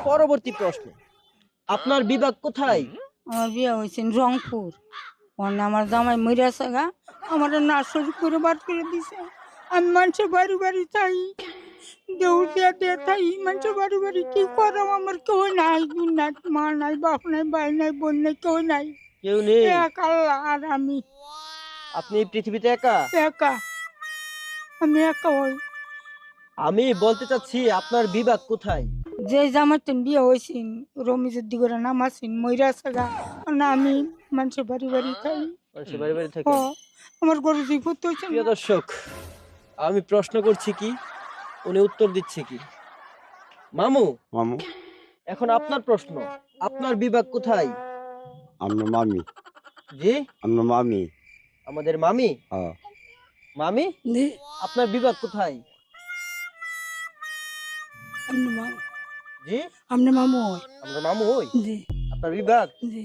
পরবর্তী প্রশ্ন, আপনার বিভাগ কোথায়? আমার বিয়ে হয়েছে রংপুর। ওখানে আমার জামাই মরিয়া সাগা আমার নার্সারি করে বার করে দিছে। আমি মানুষের বাড়ি বাড়ি চাই, দৌড় দিয়া দিয়ে থাই মানুষের বাড়ি বাড়ি। কি করাম, আমার কেউ নাই, না মা নাই, বাপ নাই, ভাই নাই, বোন নাই, কেউ নাই। কেউ নেই? এক আল্লাহ আর আমি আপনি এই পৃথিবীতে একা? একা, আমি একা হই। আমি বলতে চাচ্ছি আপনার বিভাগ কোথায়? যে জামাইটা বিয়ে হয়েছিন রমিজের দিকে নাম আসিন ময়রা সাগা, না আমি মানুষের বাড়ি বাড়ি খাই। মানুষের বাড়ি বাড়ি ও থাকে? আমার গরু দুই করতে হয়েছে। প্রিয় দর্শক, আমি প্রশ্ন করছি কি, উনি উত্তর দিচ্ছে কি। মামু, মামু এখন আপনার প্রশ্ন, আপনার বিভাগ কোথায়? আমরা মামি জি? আমরা মামি আমাদের মামি? হ্যাঁ মামি, আপনার বিভাগ কোথায়? জি? আপনি মামু হয়? আমরা মামু হই? জি আপনার বিভাগ? জি।